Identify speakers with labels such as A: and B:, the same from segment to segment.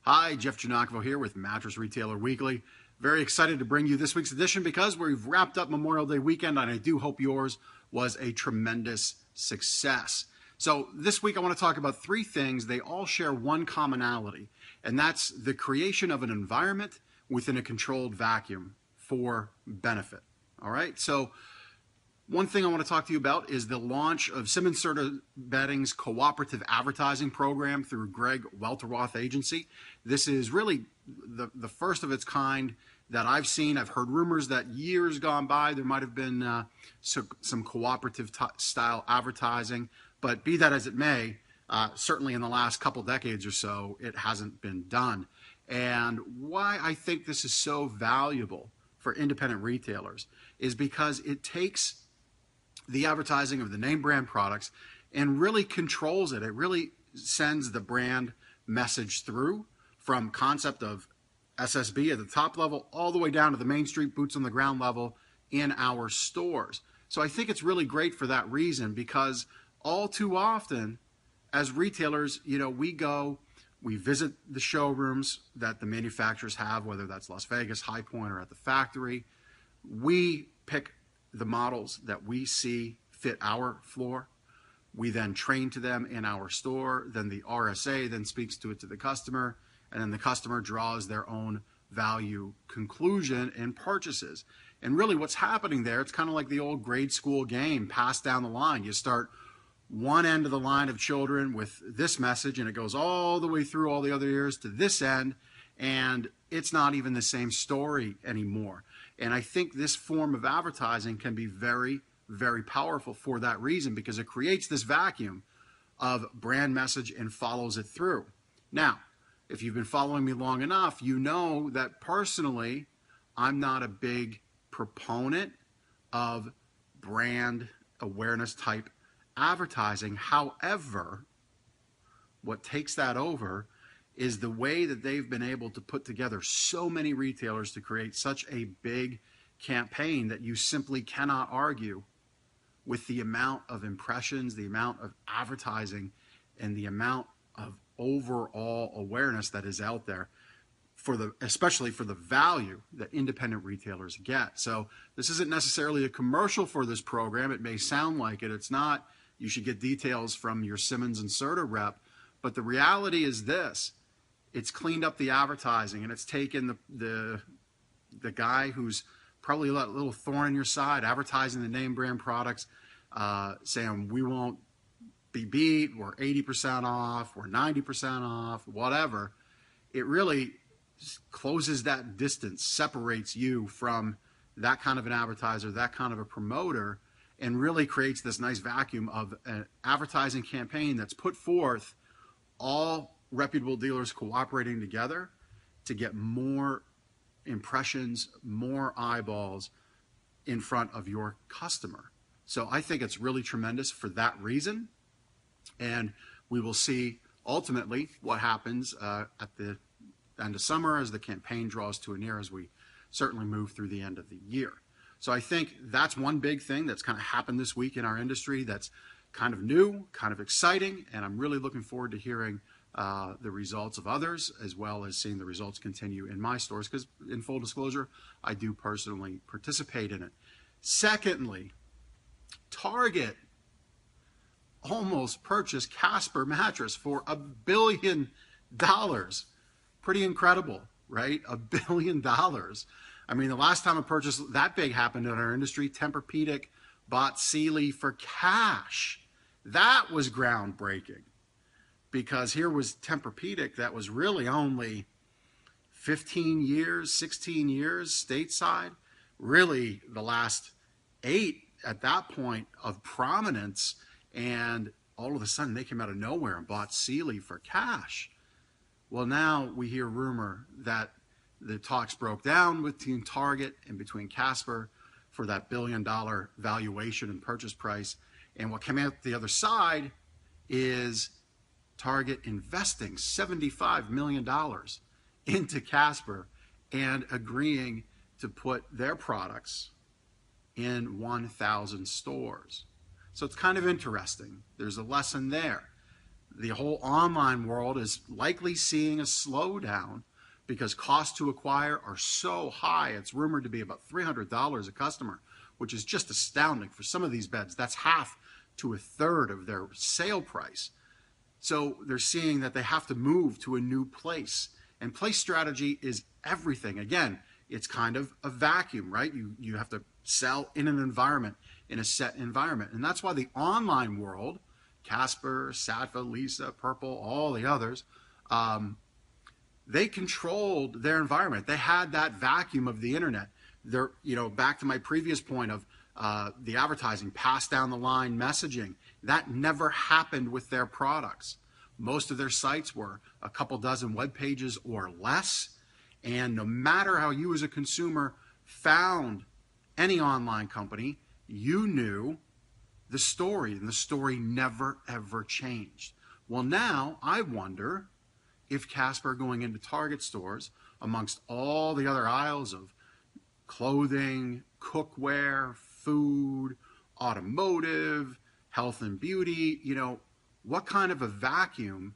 A: Hi, Jeff Giagnocavo here with Mattress Retailer Weekly. Very excited to bring you this week's edition because we've wrapped up Memorial Day weekend, and I do hope yours was a tremendous success. So this week I want to talk about three things. They all share one commonality, and that's the creation of an environment within a controlled vacuum for benefit. All right, so one thing I want to talk to you about is the launch of Simmons Serta Bedding's cooperative advertising program through Greg Welterroth Agency. This is really the first of its kind that I've seen. I've heard rumors that years gone by there might have been some cooperative style advertising, but be that as it may, certainly in the last couple decades or so, it hasn't been done. And why I think this is so valuable for independent retailers is because it takes the advertising of the name brand products and really controls it. It really sends the brand message through from concept of SSB at the top level all the way down to the Main Street boots on the ground level in our stores. So I think it's really great for that reason, because all too often as retailers, we visit the showrooms that the manufacturers have, whether that's Las Vegas, High Point, or at the factory. We pick the models that we see fit our floor. We then train to them in our store. Then the RSA then speaks to it to the customer, and then the customer draws their own value conclusion and purchases. And really what's happening there, it's kind of like the old grade school game passed down the line. You start one end of the line of children with this message, and it goes all the way through all the other years to this end, and it's not even the same story anymore. And I think this form of advertising can be very, very powerful for that reason, because it creates this vacuum of brand message and follows it through. Now, if you've been following me long enough, you know that personally, I'm not a big proponent of brand awareness type advertising. However, what takes that over is the way that they've been able to put together so many retailers to create such a big campaign that you simply cannot argue with the amount of impressions, the amount of advertising, and the amount of overall awareness that is out there, especially for the value that independent retailers get. So this isn't necessarily a commercial for this program. It may sound like it. It's not. You should get details from your Simmons and Serta rep. But the reality is this. It's cleaned up the advertising, and it's taken the guy who's probably a little thorn in your side, advertising the name brand products, saying we won't be beat, we're 80% off, we're 90% off, whatever. It really closes that distance, separates you from that kind of an advertiser, that kind of a promoter, and really creates this nice vacuum of an advertising campaign that's put forth, all reputable dealers cooperating together to get more impressions, more eyeballs in front of your customer. So I think it's really tremendous for that reason. And we will see ultimately what happens at the end of summer as the campaign draws to a near, as we certainly move through the end of the year. So I think that's one big thing that's kind of happened this week in our industry that's kind of new, kind of exciting, and I'm really looking forward to hearing the results of others, as well as seeing the results continue in my stores, because in full disclosure, I do personally participate in it. Secondly, Target almost purchased Casper mattress for $1 billion. Pretty incredible, right? $1 billion. I mean, the last time a purchase that big happened in our industry, Tempur-Pedic bought Sealy for cash. That was groundbreaking, because here was Tempur-Pedic that was really only 15 years, 16 years stateside, really the last 8 at that point of prominence, and all of a sudden they came out of nowhere and bought Sealy for cash. Well, now we hear rumor that the talks broke down between Target and between Casper for that $1 billion valuation and purchase price, and what came out the other side is Target investing $75 million into Casper and agreeing to put their products in 1,000 stores. So it's kind of interesting. There's a lesson there. the whole online world is likely seeing a slowdown because costs to acquire are so high. It's rumored to be about $300 a customer, which is just astounding. For some of these beds, that's half to a third of their sale price. So they're seeing that they have to move to a new place. And place strategy is everything. Again, it's kind of a vacuum, right? You have to sell in an environment, in a set environment. And that's why the online world, Casper, Satva, Lisa, Purple, all the others, they controlled their environment. They had that vacuum of the internet. They're, back to my previous point of the advertising, pass down the line messaging. That never happened with their products. Most of their sites were a couple dozen web pages or less. And no matter how you as a consumer found any online company, you knew the story, and the story never, ever changed. Well, now I wonder if Casper going into Target stores, amongst all the other aisles of clothing, cookware, food, automotive, health and beauty, what kind of a vacuum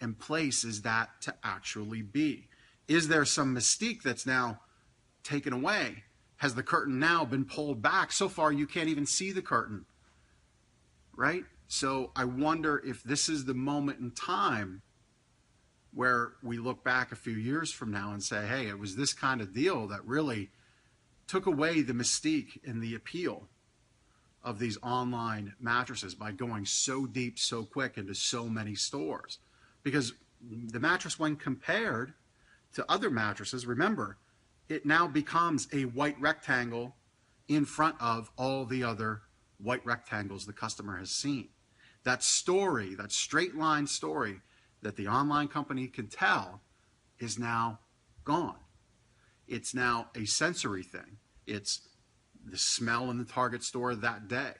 A: and place is that to actually be? Is there some mystique that's now taken away? Has the curtain now been pulled back? So far, you can't even see the curtain, right? So I wonder if this is the moment in time where we look back a few years from now and say, hey, it was this kind of deal that really took away the mystique and the appeal of these online mattresses by going so deep, so quick into so many stores. Because the mattress, when compared to other mattresses, remember, it now becomes a white rectangle in front of all the other white rectangles the customer has seen. That story, that straight line story that the online company can tell is now gone. It's now a sensory thing. It's the smell in the Target store that day.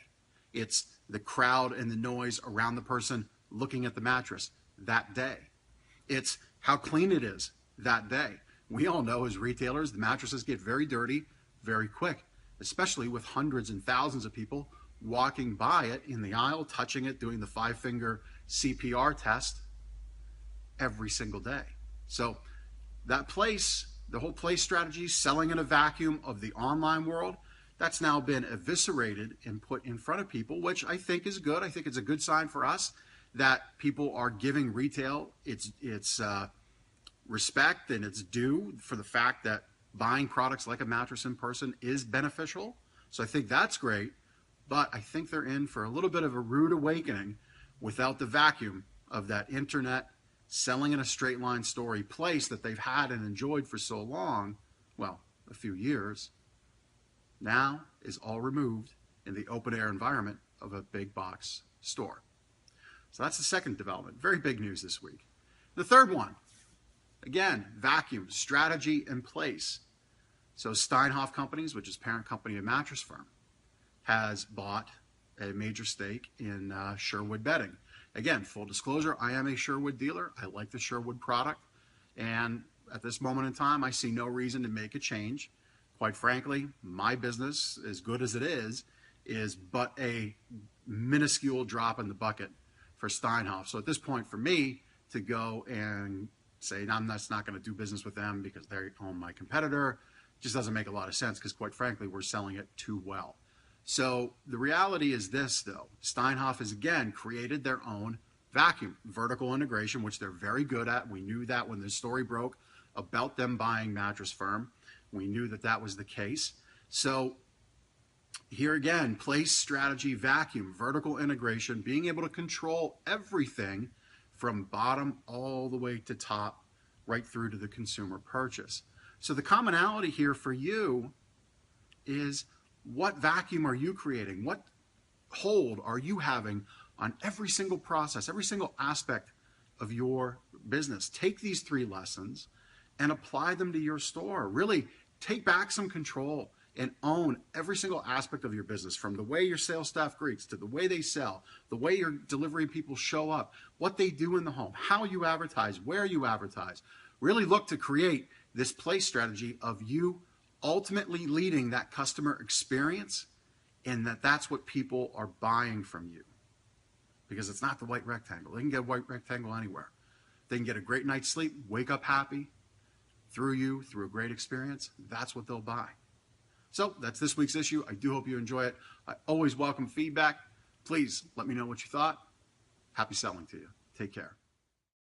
A: It's the crowd and the noise around the person looking at the mattress that day. It's how clean it is that day. We all know as retailers, the mattresses get very dirty very quick, especially with hundreds and thousands of people walking by it in the aisle, touching it, doing the 5-finger CPR test every single day. So that place, the whole place strategy, selling in a vacuum of the online world, that's now been eviscerated and put in front of people, which I think is good. I think it's a good sign for us that people are giving retail its respect and its due for the fact that buying products like a mattress in person is beneficial. So I think that's great, but I think they're in for a little bit of a rude awakening without the vacuum of that internet selling in a straight line story place that they've had and enjoyed for so long, well, a few years, now is all removed in the open air environment of a big box store. So that's the second development. Very big news this week. The third one, again, vacuum, strategy, and place. So Steinhoff Companies, which is parent company of Mattress Firm, has bought a major stake in Sherwood Bedding. Again, full disclosure, I am a Sherwood dealer. I like the Sherwood product. And at this moment in time, I see no reason to make a change. Quite frankly, my business, as good as it is but a minuscule drop in the bucket for Steinhoff. So at this point, for me to go and say, I'm not going to do business with them because they own my competitor, just doesn't make a lot of sense because, quite frankly, we're selling it too well. So the reality is this, though. Steinhoff has, again, created their own vacuum, vertical integration, which they're very good at. We knew that when the story broke about them buying Mattress Firm. We knew that that was the case. So here again, place, strategy, vacuum, vertical integration, being able to control everything from bottom all the way to top, right through to the consumer purchase. So the commonality here for you is, what vacuum are you creating? What hold are you having on every single process, every single aspect of your business? Take these 3 lessons and apply them to your store. Really take back some control and own every single aspect of your business, from the way your sales staff greets to the way they sell, the way your delivery people show up, what they do in the home, how you advertise, where you advertise. Really look to create this place strategy of you ultimately leading that customer experience, and that's what people are buying from you. because it's not the white rectangle. They can get a white rectangle anywhere. They can get a great night's sleep, wake up happy, through a great experience. That's what they'll buy. So that's this week's issue. I do hope you enjoy it. I always welcome feedback. Please let me know what you thought. Happy selling to you. Take care.